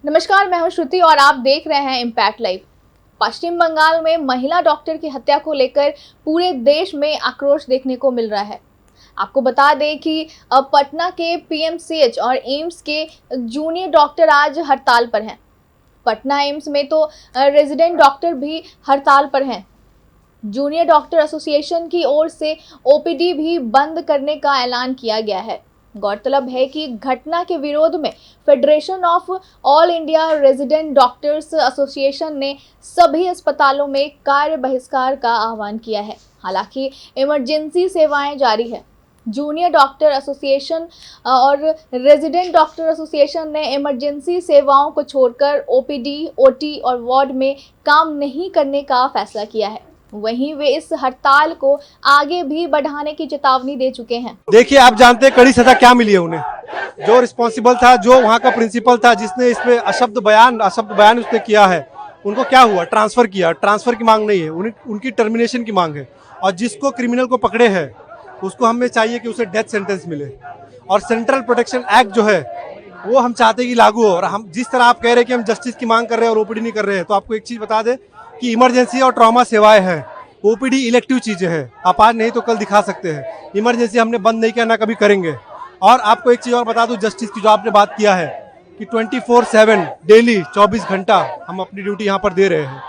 नमस्कार, मैं हूं श्रुति और आप देख रहे हैं इम्पैक्ट लाइव। पश्चिम बंगाल में महिला डॉक्टर की हत्या को लेकर पूरे देश में आक्रोश देखने को मिल रहा है। आपको बता दें कि पटना के पीएमसीएच और एम्स के जूनियर डॉक्टर आज हड़ताल पर हैं। पटना एम्स में तो रेजिडेंट डॉक्टर भी हड़ताल पर हैं। जूनियर डॉक्टर एसोसिएशन की ओर से ओपीडी भी बंद करने का ऐलान किया गया है। गौरतलब है कि घटना के विरोध में federation of all India resident doctors association ने सभी अस्पतालों में कार्य बहिष्कार का आह्वान किया है। हालांकि इमरजेंसी सेवाएं जारी है। जूनियर डॉक्टर एसोसिएशन और रेजिडेंट डॉक्टर एसोसिएशन ने इमरजेंसी सेवाओं को छोड़कर ओपीडी, ओटी और वार्ड में काम नहीं करने का फैसला किया है। वहीं वे इस हड़ताल को आगे भी बढ़ाने की चेतावनी दे चुके हैं। देखिए, आप जानते हैं कड़ी सजा क्या मिली है उन्हें। जो रिस्पॉन्सिबल था, जो वहाँ का प्रिंसिपल था, जिसने इसमें अशब्द बयान उसने किया है, उनको क्या हुआ? ट्रांसफर किया। ट्रांसफर की मांग नहीं है, उनकी टर्मिनेशन की मांग है। और जिसको क्रिमिनल को पकड़े हैं उसको हमें चाहिए कि उसे डेथ सेंटेंस मिले। और सेंट्रल प्रोटेक्शन एक्ट जो है वो हम चाहते हैं कि लागू हो। और हम जिस तरह आप कह रहे हैं कि हम जस्टिस की मांग कर रहे हैं और ओपीडी नहीं कर रहे हैं, तो आपको एक चीज बता दें कि इमरजेंसी और ट्रॉमा सेवाएं हैं, ओपीडी इलेक्टिव चीजें हैं। आप आज नहीं तो कल दिखा सकते हैं। इमरजेंसी हमने बंद नहीं किया, ना कभी करेंगे। और आपको एक चीज और बता दूं, जस्टिस की जो आपने बात किया है कि 24/7 डेली 24 घंटा हम अपनी ड्यूटी यहाँ पर दे रहे हैं।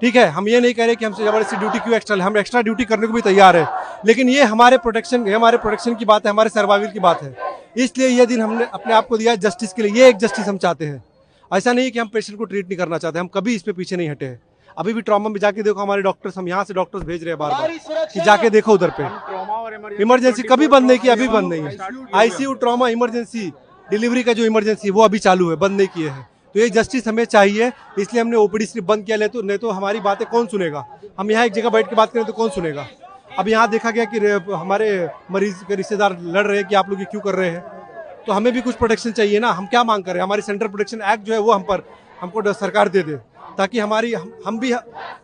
ठीक है, हम ये नहीं कह रहे कि हमसे जबरदस्ती ड्यूटी क्यों एक्स्ट्रा, हम एक्स्ट्रा ड्यूटी करने को भी तैयार है। लेकिन ये हमारे प्रोटेक्शन की बात है, हमारे सर्वाइवल की बात है। इसलिए ये दिन हमने अपने आप को दिया जस्टिस के लिए। ये एक जस्टिस हम चाहते हैं। ऐसा नहीं है कि हम पेशेंट को ट्रीट नहीं करना चाहते, हम कभी इस पे पीछे नहीं हटे हैं। अभी भी ट्रॉमा में जाके देखो, हमारे डॉक्टर्स, हम यहाँ से डॉक्टर्स भेज रहे हैं बार बार कि जाके देखो उधर पे। इमरजेंसी कभी बंद नहीं किया, अभी बंद नहीं है। आईसीयू, ट्रॉमा, इमरजेंसी, डिलीवरी का जो इमरजेंसी है वो अभी चालू है, बंद नहीं किए हैं। तो ये जस्टिस हमें चाहिए, इसलिए हमने ओपीडी सिर्फ बंद किया। नहीं तो हमारी बातें कौन सुनेगा? हम यहाँ एक जगह बैठ के बात करें तो कौन सुनेगा? अब यहाँ देखा गया कि हमारे मरीज के रिश्तेदार लड़ रहे हैं कि आप लोग ये क्यों कर रहे हैं। तो हमें भी कुछ प्रोटेक्शन चाहिए ना। हम क्या मांग कर रहे हैं? हमारी सेंट्रल प्रोटेक्शन एक्ट जो है वो हमको सरकार दे दे, ताकि हम भी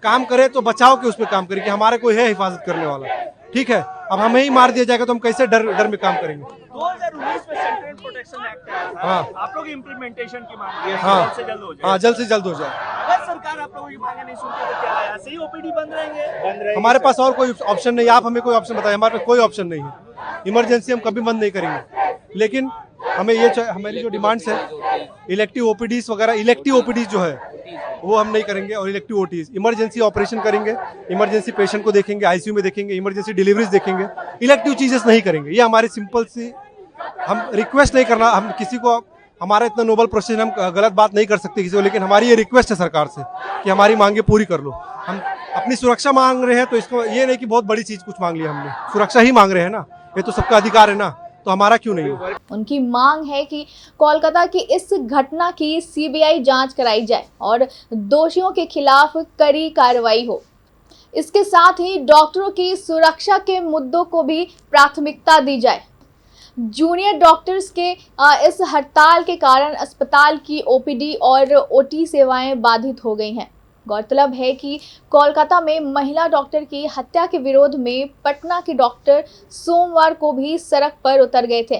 काम करें तो बचाव के उस पर काम करें कि हमारा कोई है हिफाजत करने वाला। ठीक है, अब हमें ही मार दिया जाएगा तो हम कैसे डर में काम करेंगे? 2019 में सेंट्रल प्रोटेक्शन एक्ट आया था। हाँ, आप लोग इम्प्लीमेंटेशन की मांग की है, हाँ, जल्द से जल्द हो जाए। हाँ, जल्द से जल्द हो जाए। अगर सरकार आप लोगों की मांगे नहीं सुनती तो क्या है? ऐसे ही ओपीडी बंद रहेंगे? हमारे पास और कोई ऑप्शन नहीं है। आप हमें कोई ऑप्शन बताइए। हमारे पास कोई ऑप्शन नहीं है। इमरजेंसी हम कभी बंद नहीं करेंगे, लेकिन हमें हमारी जो डिमांड्स है, इलेक्टिव ओपीडीज वगैरह, इलेक्टिव ओपीडीज जो है वो हम नहीं करेंगे। और इलेक्टिव ओटीज, इमरजेंसी ऑपरेशन करेंगे, इमरजेंसी पेशेंट को देखेंगे, आईसीयू में देखेंगे, इमरजेंसी डिलीवरीज देखेंगे, इलेक्टिव चीजेस नहीं करेंगे। ये हमारी सिंपल सी, हम रिक्वेस्ट नहीं करना, हम किसी को, हमारा इतना नोबल प्रोसेस, हम गलत बात नहीं कर सकते किसी को, लेकिन हमारी ये रिक्वेस्ट है सरकार से कि हमारी मांगे पूरी कर लो। हम अपनी सुरक्षा मांग रहे हैं, तो इसको ये नहीं कि बहुत बड़ी चीज कुछ मांग लिया हमने, सुरक्षा ही मांग रहे हैं ना। ये तो सबका अधिकार है ना, तो हमारा क्यों नहीं है? उनकी मांग है कि कोलकाता की इस घटना की सीबीआई जांच कराई जाए और दोषियों के खिलाफ कड़ी कार्रवाई हो। इसके साथ ही डॉक्टरों की सुरक्षा के मुद्दों को भी प्राथमिकता दी जाए। जूनियर डॉक्टर्स के इस हड़ताल के कारण अस्पताल की ओपीडी और ओटी सेवाएं बाधित हो गई हैं। गौरतलब है कि कोलकाता में महिला डॉक्टर की हत्या के विरोध में पटना के डॉक्टर सोमवार को भी सड़क पर उतर गए थे।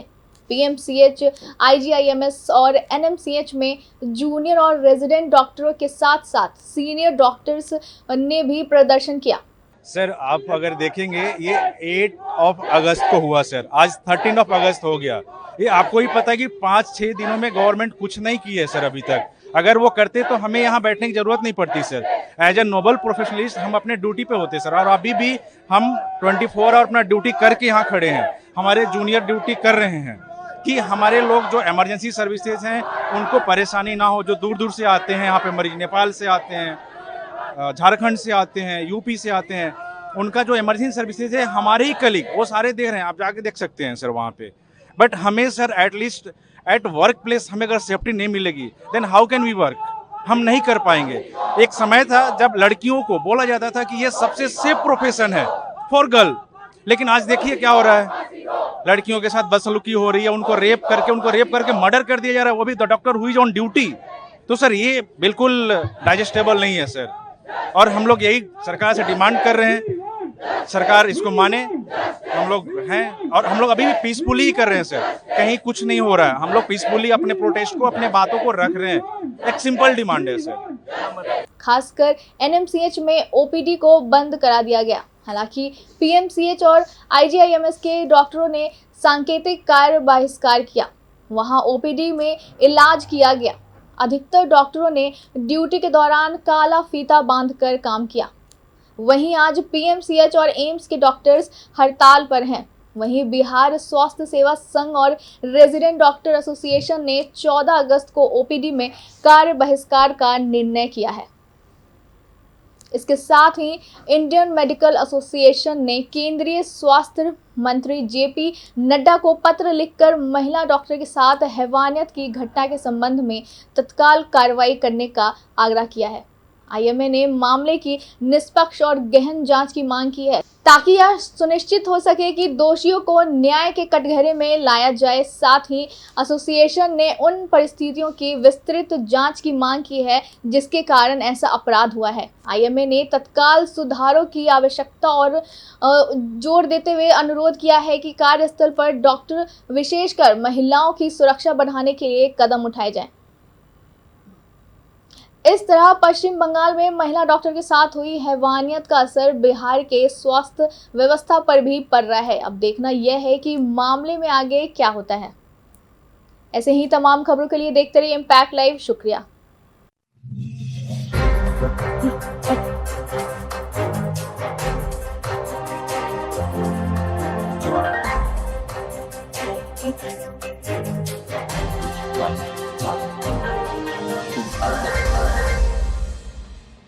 पीएमसीएच, आईजीआईएमएस और एनएमसीएच में जूनियर और रेजिडेंट डॉक्टरों के साथ साथ सीनियर डॉक्टर्स ने भी प्रदर्शन किया। सर, आप अगर देखेंगे ये 8 अगस्त को हुआ सर, आज 13 अगस्त हो गया। ये आपको ही पता है कि 5-6 दिनों में गवर्नमेंट कुछ नहीं की है सर अभी तक। अगर वो करते तो हमें यहाँ बैठने की जरूरत नहीं पड़ती sir. As a noble professionalist हम अपने ड्यूटी पे होते सर, और अभी भी हम 24 आवर अपना ड्यूटी करके यहाँ खड़े हैं। हमारे जूनियर ड्यूटी कर रहे हैं कि हमारे लोग जो इमरजेंसी सर्विसेज हैं उनको परेशानी ना हो। जो दूर दूर से आते हैं यहाँ पे मरीज, नेपाल से आते हैं, झारखंड से आते हैं, यूपी से आते हैं, उनका जो इमरजेंसी सर्विसेज है हमारे ही कलीग वो सारे दे रहे हैं। आप जाके देख सकते हैं सर वहाँ पे। बट हमें sir at least at work place हमें अगर सेफ्टी नहीं मिलेगी then how can we work? हम नहीं कर पाएंगे। एक समय था जब लड़कियों को बोला जाता था कि ये सबसे सेफ प्रोफेशन है फॉर गर्ल, लेकिन आज देखिए क्या हो रहा है। लड़कियों के साथ बदसलूकी हो रही है, उनको रेप करके मर्डर कर दिया जा रहा है, वो भी the doctor who is on duty. तो सर ये बिल्कुल डाइजेस्टेबल नहीं है सर। और हम लोग यही सरकार से डिमांड कर रहे हैं सरकार इसको माने। हम लोग हैं और हम लोग अभी भी पीसफुली ही कर रहे हैं सर, कहीं कुछ नहीं हो रहा है। हम लोग पीसफुली अपने प्रोटेस्ट को, अपने बातों को रख रहे हैं। एक सिंपल डिमांड है सर। खासकर एनएमसीएच में ओपीडी को बंद करा दिया गया। हालांकि पीएमसीएच और आईजीआईएमएस के डॉक्टरों ने सांकेतिक कार्य बहिष्कार किया। वहां ओपीडी में इलाज किया गया। अधिकतर डॉक्टरों ने ड्यूटी के दौरान काला फीता बांधकर काम किया। वहीं आज पीएमसीएच और एम्स के डॉक्टर्स हड़ताल पर हैं। वहीं बिहार स्वास्थ्य सेवा संघ और रेजिडेंट डॉक्टर एसोसिएशन ने 14 अगस्त को ओपीडी में कार्य बहिष्कार का निर्णय किया है। इसके साथ ही इंडियन मेडिकल एसोसिएशन ने केंद्रीय स्वास्थ्य मंत्री जेपी नड्डा को पत्र लिखकर महिला डॉक्टर के साथ हैवानियत की घटना के संबंध में तत्काल कार्रवाई करने का आग्रह किया है। आईएमए ने मामले की निष्पक्ष और गहन जांच की मांग की है ताकि यह सुनिश्चित हो सके कि दोषियों को न्याय के कटघरे में लाया जाए। साथ ही एसोसिएशन ने उन परिस्थितियों की विस्तृत जांच की मांग की है जिसके कारण ऐसा अपराध हुआ है। आईएमए ने तत्काल सुधारों की आवश्यकता और जोर देते हुए अनुरोध किया है कि कार्यस्थल पर डॉक्टर विशेषकर महिलाओं की सुरक्षा बढ़ाने के लिए कदम उठाए जाएं। इस तरह पश्चिम बंगाल में महिला डॉक्टर के साथ हुई हैवानियत का असर बिहार के स्वास्थ्य व्यवस्था पर भी पड़ रहा है। अब देखना यह है कि मामले में आगे क्या होता है। ऐसे ही तमाम खबरों के लिए देखते रहिए इम्पैक्ट लाइव। शुक्रिया।